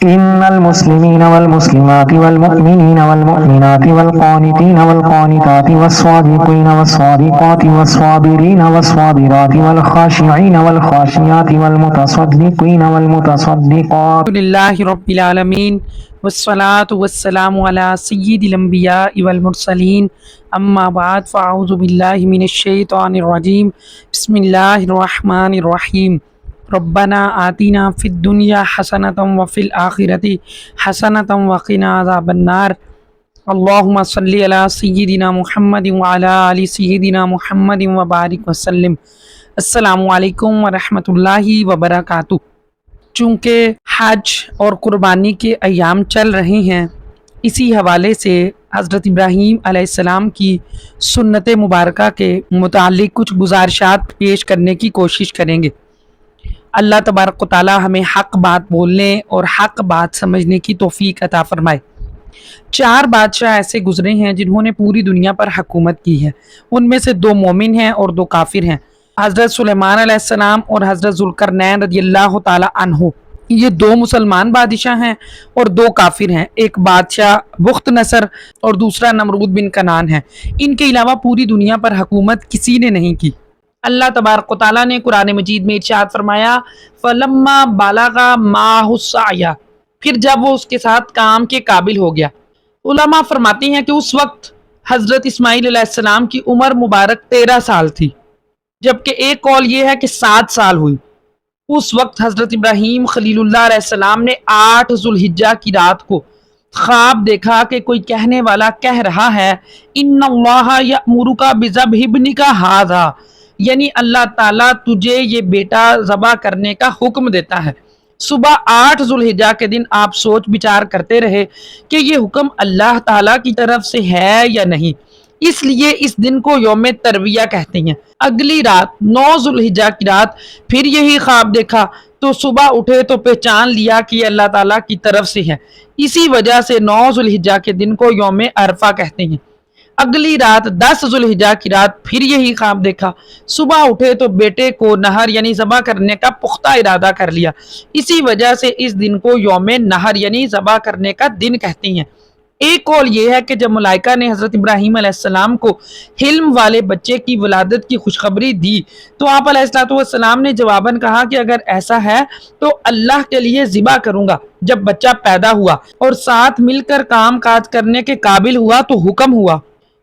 إن المسلمين والمسلمات والمؤمنين والمؤمنات والقانتين والقانتات والصادقين والصادقات والصابرين والصابرات والخاشعين والخاشعات والمتصدقين والمتصدقات الحمد للہ رب العالمین والصلاة والسلام علی سید الانبیاء والمرسلین اما بعد فاعوذ باللہ من الشیطان الرجیم بسم اللہ الرحمن الرحیم ربنا آتنا فی الدنیا حسنۃ وفی الآخرۃ حسنۃ وقنا عذاب النار اللہم صلی علی سیدنا محمد وعلی آل سیدنا محمد وبارک وسلم۔ السلام علیکم ورحمۃ اللہ وبرکاتہ۔ چونکہ حج اور قربانی کے ایام چل رہے ہیں، اسی حوالے سے حضرت ابراہیم علیہ السلام کی سنت مبارکہ کے متعلق کچھ گزارشات پیش کرنے کی کوشش کریں گے۔ اللہ تبارک و تعالی ہمیں حق بات بولنے اور حق بات سمجھنے کی توفیق عطا فرمائے۔ 4 بادشاہ ایسے گزرے ہیں جنہوں نے پوری دنیا پر حکومت کی ہے، ان میں سے 2 مومن ہیں اور 2 کافر ہیں، حضرت سلیمان علیہ السلام اور حضرت ذوالقرنین رضی اللہ تعالی عنہ۔ یہ 2 مسلمان بادشاہ ہیں اور 2 کافر ہیں، ایک بادشاہ بخت نصر اور دوسرا نمرود بن کنعان ہے۔ ان کے علاوہ پوری دنیا پر حکومت کسی نے نہیں کی۔ اللہ تبارک و تعالیٰ نے قرآن مجید میں ارشاد فرمایا فَلَمَّا بَلَغَ مَعَهُ السَّعْيَ، پھر جب وہ اس کے ساتھ کام کے قابل ہو گیا۔ علماء فرماتے ہیں کہ اس وقت حضرت اسماعیل علیہ السلام کی عمر مبارک 13 سال تھی، جبکہ ایک قول یہ ہے کہ 7 سال ہوئی۔ اس وقت حضرت ابراہیم خلیل اللہ علیہ السلام نے 8 ذوالحجہ کی رات کو خواب دیکھا کہ کوئی کہنے والا کہہ رہا ہے ان اللہ یأمرک بذبح ابنک ھذا، یعنی اللہ تعالیٰ تجھے یہ بیٹا ذبح کرنے کا حکم دیتا ہے۔ صبح 8 ذوالحجہ کے دن آپ سوچ بچار کرتے رہے کہ یہ حکم اللہ تعالیٰ کی طرف سے ہے یا نہیں، اس لیے اس دن کو یوم ترویہ کہتے ہیں۔ اگلی رات 9 ذوالحجہ کی رات پھر یہی خواب دیکھا تو صبح اٹھے تو پہچان لیا کہ یہ اللہ تعالیٰ کی طرف سے ہے، اسی وجہ سے 9 ذوالحجہ کے دن کو یوم عرفہ کہتے ہیں۔ اگلی رات 10 ذوالحجہ کی رات پھر یہی خواب دیکھا، صبح اٹھے تو بیٹے کو نہر یعنی ذبح کرنے کا پختہ ارادہ کر لیا، اسی وجہ سے اس دن کو یوم نہر یعنی ذبح کرنے کا دن کہتے ہیں۔ ایک قول یہ ہے کہ جب ملائکہ نے حضرت ابراہیم علیہ السلام کو حلم والے بچے کی ولادت کی خوشخبری دی تو آپ علیہ السلام نے جواباً کہا کہ اگر ایسا ہے تو اللہ کے لیے ذبح کروں گا۔ جب بچہ پیدا ہوا اور ساتھ مل کر کام کاج کرنے کے قابل ہوا تو حکم ہوا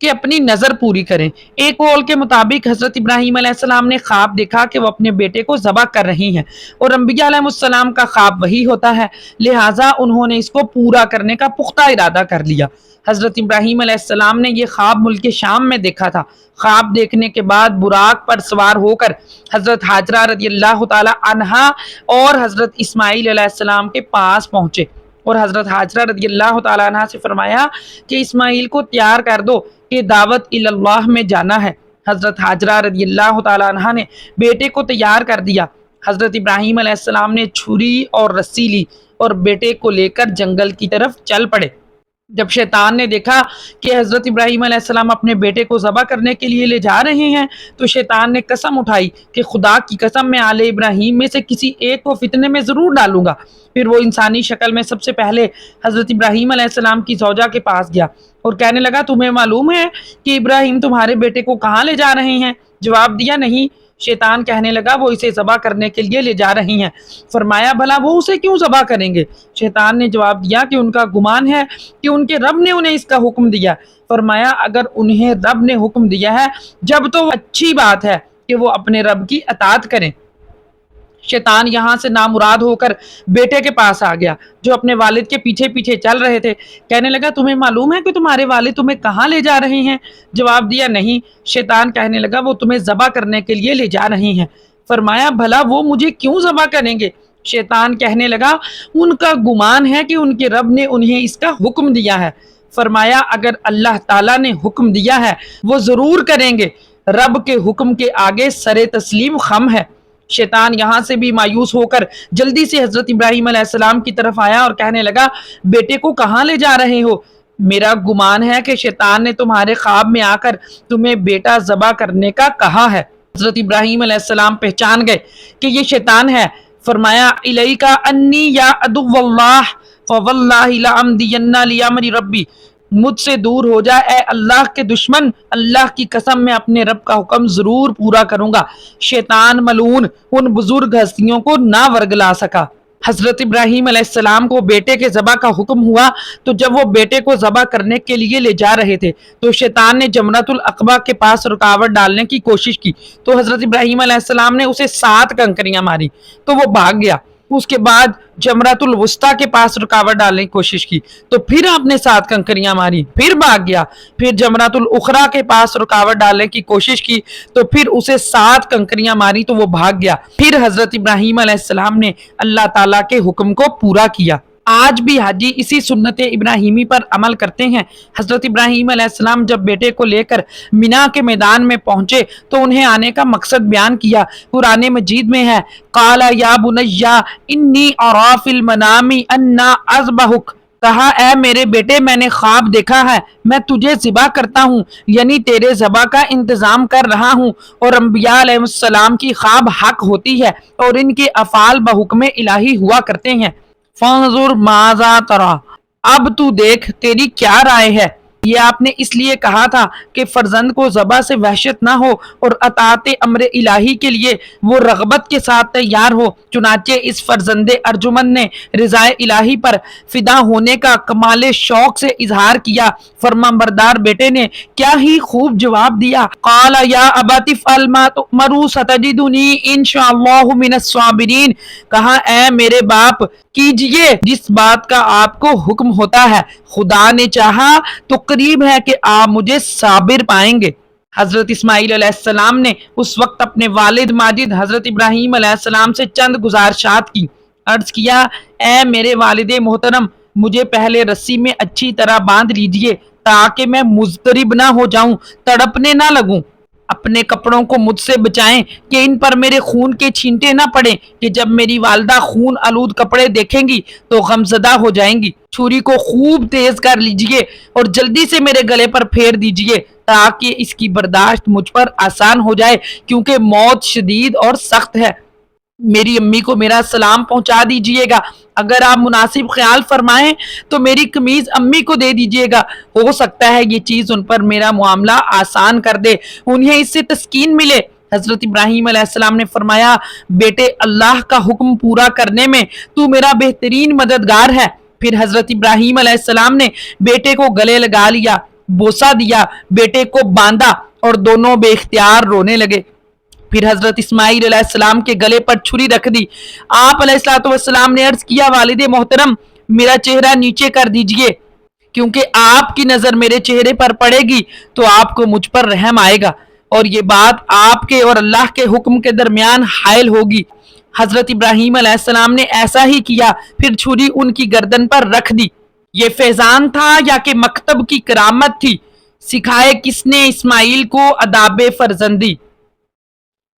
کہ اپنی نظر پوری کریں۔ ایک قول کے مطابق حضرت ابراہیم علیہ السلام نے خواب دیکھا کہ وہ اپنے بیٹے کو ذبح کر رہی ہیں، اور انبیاء علیہ السلام کا خواب وہی ہوتا ہے، لہٰذا انہوں نے اس کو پورا کرنے کا پختہ ارادہ کر لیا۔ حضرت ابراہیم علیہ السلام نے یہ خواب ملک شام میں دیکھا تھا۔ خواب دیکھنے کے بعد براق پر سوار ہو کر حضرت ہاجرہ رضی اللہ تعالی عنہا اور حضرت اسماعیل علیہ السلام کے پاس پہنچے اور حضرت ہاجرہ رضی اللہ تعالی عنہا سے فرمایا کہ اسماعیل کو تیار کر دو کہ دعوت اللہ میں جانا ہے۔ حضرت ہاجرہ رضی اللہ تعالی عنہا نے بیٹے کو تیار کر دیا۔ حضرت ابراہیم علیہ السلام نے چھری اور رسی لی اور بیٹے کو لے کر جنگل کی طرف چل پڑے۔ جب شیطان نے دیکھا کہ حضرت ابراہیم علیہ السلام اپنے بیٹے کو ذبح کرنے کے لیے لے جا رہے ہیں تو شیطان نے قسم اٹھائی کہ خدا کی قسم میں آل ابراہیم میں سے کسی ایک کو فتنے میں ضرور ڈالوں گا۔ پھر وہ انسانی شکل میں سب سے پہلے حضرت ابراہیم علیہ السلام کی زوجہ کے پاس گیا اور کہنے لگا تمہیں معلوم ہے کہ ابراہیم تمہارے بیٹے کو کہاں لے جا رہے ہیں؟ جواب دیا نہیں۔ شیطان کہنے لگا وہ اسے ذبح کرنے کے لیے لے جا رہی ہیں۔ فرمایا بھلا وہ اسے کیوں ذبح کریں گے؟ شیطان نے جواب دیا کہ ان کا گمان ہے کہ ان کے رب نے انہیں اس کا حکم دیا۔ فرمایا اگر انہیں رب نے حکم دیا ہے جب تو اچھی بات ہے کہ وہ اپنے رب کی اطاعت کریں۔ شیطان یہاں سے نامراد ہو کر بیٹے کے پاس آ گیا جو اپنے والد کے پیچھے پیچھے چل رہے تھے۔ کہنے لگا تمہیں معلوم ہے کہ تمہارے والد تمہیں کہاں لے جا رہے ہیں؟ جواب دیا نہیں۔ شیطان کہنے لگا وہ تمہیں ذبح کرنے کے لیے لے جا رہے ہیں۔ فرمایا بھلا وہ مجھے کیوں ذبح کریں گے؟ شیطان کہنے لگا ان کا گمان ہے کہ ان کے رب نے انہیں اس کا حکم دیا ہے۔ فرمایا اگر اللہ تعالیٰ نے حکم دیا ہے وہ ضرور کریں گے، رب کے حکم کے آگے سر تسلیم خم ہے۔ شیطان یہاں سے بھی مایوس ہو کر جلدی سے حضرت ابراہیم علیہ السلام کی طرف آیا اور کہنے لگا بیٹے کو کہاں لے جا رہے ہو؟ میرا گمان ہے کہ شیطان نے تمہارے خواب میں آ کر تمہیں بیٹا ذبح کرنے کا کہا ہے۔ حضرت ابراہیم علیہ السلام پہچان گئے کہ یہ شیطان ہے۔ فرمایا الیک انی یا عدو اللہ فواللہ لأمدین لأمر ربی، مجھ سے دور ہو جا اے اللہ کے دشمن، اللہ کی قسم میں اپنے رب کا حکم ضرور پورا کروں گا۔ شیطان ملعون ان بزرگ ہستیوں کو نہ ورگلا سکا۔ حضرت ابراہیم علیہ السلام کو بیٹے کے ذبح کا حکم ہوا تو جب وہ بیٹے کو ذبح کرنے کے لیے لے جا رہے تھے تو شیطان نے جمرۃ العقبہ کے پاس رکاوٹ ڈالنے کی کوشش کی تو حضرت ابراہیم علیہ السلام نے اسے 7 کنکریاں ماری تو وہ بھاگ گیا۔ اس کے بعد جمرۃ الوسطیٰ کے پاس رکاوٹ ڈالنے کی کوشش کی تو پھر آپ نے 7 کنکریاں ماری، پھر بھاگ گیا۔ پھر جمرۃ الاخری کے پاس رکاوٹ ڈالنے کی کوشش کی تو پھر اسے 7 کنکریاں ماری تو وہ بھاگ گیا۔ پھر حضرت ابراہیم علیہ السلام نے اللہ تعالیٰ کے حکم کو پورا کیا۔ آج بھی حاجی اسی سنت ابراہیمی پر عمل کرتے ہیں۔ حضرت ابراہیم علیہ السلام جب بیٹے کو لے کر مینا کے میدان میں پہنچے تو انہیں آنے کا مقصد بیان کیا۔ قرآن مجید میں ہے قال یا بنی انی اری فی المنام انا اذبحک، کہا اے میرے بیٹے میں نے خواب دیکھا ہے میں تجھے ذبح کرتا ہوں، یعنی تیرے ذبح کا انتظام کر رہا ہوں۔ اور انبیاء علیہ السلام کی خواب حق ہوتی ہے اور ان کے افعال بحکم الہی ہوا کرتے ہیں۔ فانظر ماذا تری، اب تو دیکھ تیری کیا رائے ہے۔ یہ آپ نے اس لیے کہا تھا کہ فرزند کو ذبح سے وحشت نہ ہو اور اطاعت امر الہی کے لیے وہ رغبت کے ساتھ تیار ہو۔ چنانچہ اس فرزند ارجمند نے رضا الہی پر فدا ہونے کا کمال شوق سے اظہار کیا۔ فرمانبردار بیٹے نے کیا ہی خوب جواب دیا، قال یا ابت افعل ما تؤمر ستجدنی ان شاء اللہ من الصابرین، کہا اے میرے باپ کیجئے جس بات کا آپ کو حکم ہوتا ہے، خدا نے چاہا تو قریب ہے کہ آپ مجھے صابر پائیں گے۔ حضرت اسماعیل علیہ السلام نے اس وقت اپنے والد ماجد حضرت ابراہیم علیہ السلام سے چند گزارشات کی۔ عرض کیا اے میرے والد محترم، مجھے پہلے رسی میں اچھی طرح باندھ لیجئے تاکہ میں مضطرب نہ ہو جاؤں، تڑپنے نہ لگوں۔ اپنے کپڑوں کو مجھ سے بچائیں کہ ان پر میرے خون کے چھینٹے نہ پڑیں کہ جب میری والدہ خون آلود کپڑے دیکھیں گی تو غمزدہ ہو جائیں گی۔ چھری کو خوب تیز کر لیجئے اور جلدی سے میرے گلے پر پھیر دیجئے تاکہ اس کی برداشت مجھ پر آسان ہو جائے، کیونکہ موت شدید اور سخت ہے۔ میری امی کو میرا سلام پہنچا دیجئے گا، اگر آپ مناسب خیال فرمائیں تو میری قمیض امی کو دے دیجئے گا، ہو سکتا ہے یہ چیز ان پر میرا معاملہ آسان کر دے، انہیں اس سے تسکین ملے۔ حضرت ابراہیم علیہ السلام نے فرمایا بیٹے اللہ کا حکم پورا کرنے میں تو میرا بہترین مددگار ہے۔ پھر حضرت ابراہیم علیہ السلام نے بیٹے کو گلے لگا لیا، بوسہ دیا، بیٹے کو باندھا اور دونوں بے اختیار رونے لگے۔ پھر حضرت اسماعیل علیہ السلام کے گلے پر چھری رکھ دی۔ آپ علیہ السلام نے عرض کیا والد محترم میرا چہرہ نیچے کر دیجئے، کیونکہ آپ کی نظر میرے چہرے پر پڑے گی تو آپ کو مجھ پر رحم آئے گا اور یہ بات آپ کے اور اللہ کے حکم کے درمیان حائل ہوگی۔ حضرت ابراہیم علیہ السلام نے ایسا ہی کیا، پھر چھری ان کی گردن پر رکھ دی۔ یہ فیضان تھا یا کہ مکتب کی کرامت تھی؟ سکھائے کس نے اسماعیل کو آداب فرزندی؟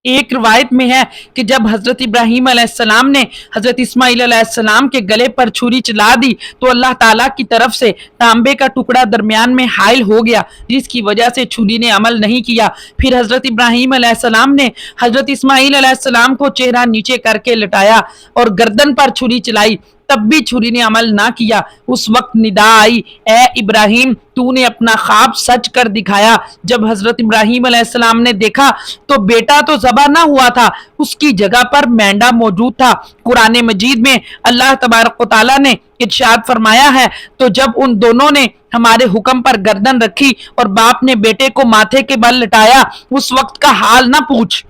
ایک روایت میں ہے کہ جب حضرت ابراہیم علیہ السلام نے حضرت اسماعیل علیہ السلام کے گلے پر چھری چلا دی تو اللہ تعالیٰ کی طرف سے تانبے کا ٹکڑا درمیان میں حائل ہو گیا، جس کی وجہ سے چھری نے عمل نہیں کیا۔ پھر حضرت ابراہیم علیہ السلام نے حضرت اسماعیل علیہ السلام کو چہرہ نیچے کر کے لٹایا اور گردن پر چھری چلائی، تب بھی چھری نے عمل نہ کیا۔ اس وقت ندا آئی اے ابراہیم تو نے اپنا خواب سچ کر دکھایا۔ جب حضرت ابراہیم علیہ السلام نے دیکھا تو بیٹا تو ذبح نہ ہوا تھا، اس کی جگہ پر مینڈا موجود تھا۔ قرآن مجید میں اللہ تبارک و تعالیٰ نے ارشاد فرمایا ہے تو جب ان دونوں نے ہمارے حکم پر گردن رکھی اور باپ نے بیٹے کو ماتھے کے بل لٹایا، اس وقت کا حال نہ پوچھ۔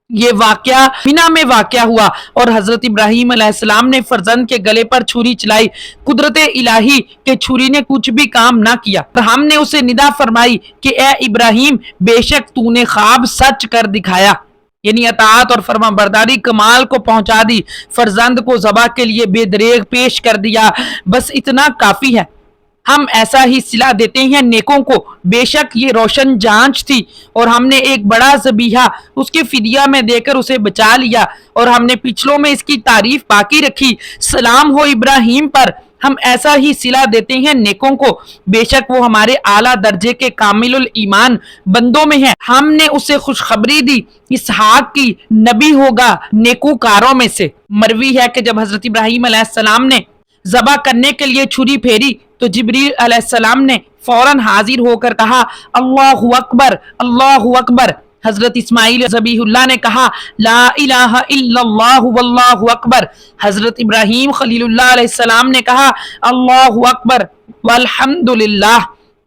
یہ واقعہ مینا میں واقع ہوا اور حضرت ابراہیم علیہ السلام نے فرزند کے گلے پر چھری چلائی۔ قدرت الہی کہ چھری نے کچھ بھی کام نہ کیا۔ ہم نے اسے ندا فرمائی کہ اے ابراہیم بے شک تو نے خواب سچ کر دکھایا، یعنی اطاعت اور فرما برداری کمال کو پہنچا دی، فرزند کو ذبح کے لیے بے دریغ پیش کر دیا، بس اتنا کافی ہے۔ ہم ایسا ہی صلہ دیتے ہیں نیکوں کو، بے شک یہ روشن جانچ تھی اور ہم نے ایک بڑا ذبیحہ اس کے فدیہ میں دے کر اسے بچا لیا اور ہم نے پچھلوں میں اس کی تعریف باقی رکھی۔ سلام ہو ابراہیم پر۔ ہم ایسا ہی صلہ دیتے ہیں نیکوں کو، بے شک وہ ہمارے اعلیٰ درجے کے کامل الایمان بندوں میں ہیں۔ ہم نے اسے خوشخبری دی اسحاق کی نبی ہوگا نیکوکاروں میں سے۔ مروی ہے کہ جب حضرت ابراہیم علیہ السلام نے ذبح کرنے کے لیے چھری پھیری تو جبریل علیہ السلام نے فوراً حاضر ہو کر کہا اللہ اکبر اللہ اکبر۔ حضرت اسماعیل ذبیح اللہ نے کہا لا الہ الا اللہ واللہ اکبر۔ حضرت ابراہیم خلیل اللہ علیہ السلام نے کہا اللہ اکبر والحمد للہ۔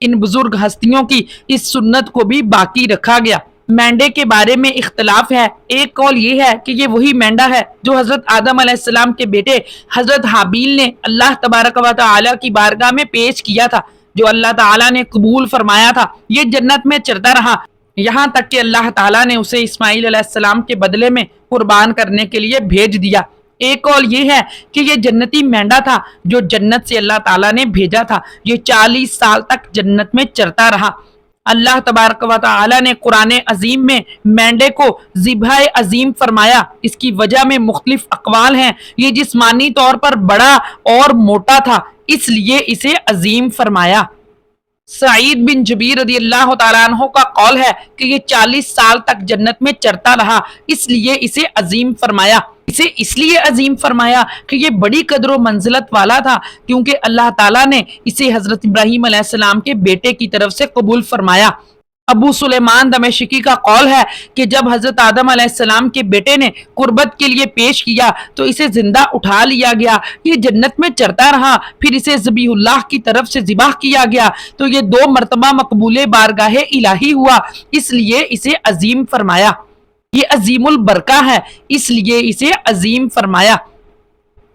ان بزرگ ہستیوں کی اس سنت کو بھی باقی رکھا گیا۔ مینڈے کے بارے میں اختلاف ہے۔ ایک قول یہ ہے کہ یہ وہی مینڈا ہے جو حضرت آدم علیہ السلام کے بیٹے حضرت حابیل نے اللہ تبارک و تعالی کی بارگاہ میں پیش کیا تھا، جو اللہ تعالی نے قبول فرمایا تھا۔ یہ جنت میں چرتا رہا یہاں تک کہ اللہ تعالیٰ نے اسے اسماعیل علیہ السلام کے بدلے میں قربان کرنے کے لیے بھیج دیا۔ ایک قول یہ ہے کہ یہ جنتی مینڈا تھا جو جنت سے اللہ تعالیٰ نے بھیجا تھا۔ یہ 40 سال تک جنت میں چرتا رہا۔ اللہ تبارک و تعالیٰ نے قرآن عظیم میں مینڈے کو ذبح عظیم فرمایا۔ اس کی وجہ میں مختلف اقوال ہیں۔ یہ جسمانی طور پر بڑا اور موٹا تھا، اس لیے اسے عظیم فرمایا۔ سعید بن جبیر رضی اللہ تعالیٰ عنہ کا قول ہے کہ یہ 40 سال تک جنت میں چرتا رہا، اس لیے اسے عظیم فرمایا۔ اسے اس لیے عظیم فرمایا کہ یہ بڑی قدر و منزلت والا تھا، کیونکہ اللہ تعالیٰ نے اسے حضرت ابراہیم علیہ السلام کے بیٹے کی طرف سے قبول فرمایا۔ ابو سلیمان دمشقی کا قول ہے کہ جب حضرت آدم علیہ السلام کے بیٹے نے قربت کے لیے پیش کیا تو اسے زندہ اٹھا لیا گیا، یہ جنت میں چرتا رہا، پھر اسے ذبیح اللہ کی طرف سے ذبح کیا گیا تو یہ 2 مرتبہ مقبول بارگاہ الہی ہوا، اس لیے اسے عظیم فرمایا۔ یہ عظیم البرکہ ہے، اس لیے اسے عظیم فرمایا۔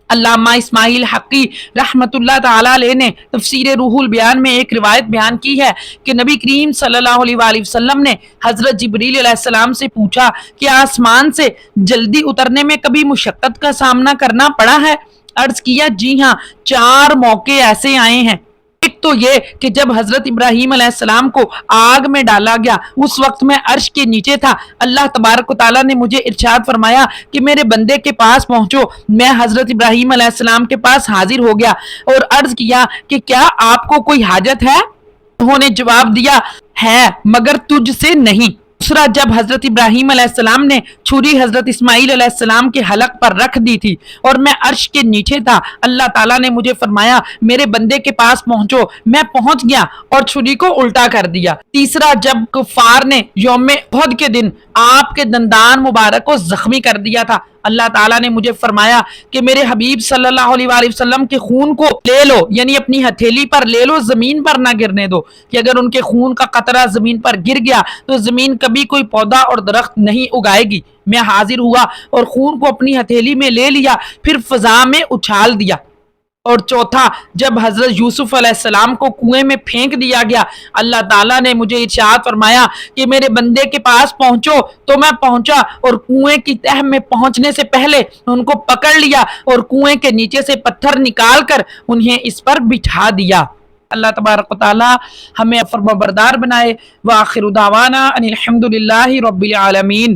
علامہ اسماعیل حقی رحمت اللہ تعالی علیہ نے تفسیر روح البیان میں ایک روایت بیان کی ہے کہ نبی کریم صلی اللہ علیہ وآلہ وسلم نے حضرت جبریل علیہ السلام سے پوچھا کہ آسمان سے جلدی اترنے میں کبھی مشقت کا سامنا کرنا پڑا ہے؟ عرض کیا جی ہاں، 4 موقع ایسے آئے ہیں۔ ایک تو یہ کہ جب حضرت ابراہیم علیہ السلام کو آگ میں ڈالا گیا، اس وقت میں عرش کے نیچے تھا، اللہ تبارک و تعالیٰ نے مجھے ارشاد فرمایا کہ میرے بندے کے پاس پہنچو۔ میں حضرت ابراہیم علیہ السلام کے پاس حاضر ہو گیا اور عرض کیا کہ کیا آپ کو کوئی حاجت ہے؟ انہوں نے جواب دیا ہے مگر تجھ سے نہیں۔ دوسرا، جب حضرت ابراہیم علیہ السلام نے چھری حضرت اسماعیل علیہ السلام کے حلق پر رکھ دی تھی اور میں عرش کے نیچے تھا، اللہ تعالیٰ نے مجھے فرمایا میرے بندے کے پاس پہنچو۔ میں پہنچ گیا اور چھری کو الٹا کر دیا۔ تیسرا، جب کفار نے یوم احد کے دن آپ کے دندان مبارک کو زخمی کر دیا تھا، اللہ تعالیٰ نے مجھے فرمایا کہ میرے حبیب صلی اللہ علیہ وآلہ وسلم کے خون کو لے لو، یعنی اپنی ہتھیلی پر لے لو، زمین پر نہ گرنے دو، کہ اگر ان کے خون کا قطرہ زمین پر گر گیا تو زمین کبھی کوئی پودا اور درخت نہیں اگائے گی۔ میں حاضر ہوا اور خون کو اپنی ہتھیلی میں لے لیا، پھر فضا میں اچھال دیا۔ اور چوتھا، جب حضرت یوسف علیہ السلام کو کنویں میں پھینک دیا گیا، اللہ تعالیٰ نے مجھے ارشاد فرمایا کہ میرے بندے کے پاس پہنچو، تو میں پہنچا اور کنویں کی تہ میں پہنچنے سے پہلے ان کو پکڑ لیا اور کنویں کے نیچے سے پتھر نکال کر انہیں اس پر بٹھا دیا۔ اللہ تبارک و تعالیٰ ہمیں فرمانبردار بنائے۔ وآخر دعوانا ان الحمد للہ رب العالمین۔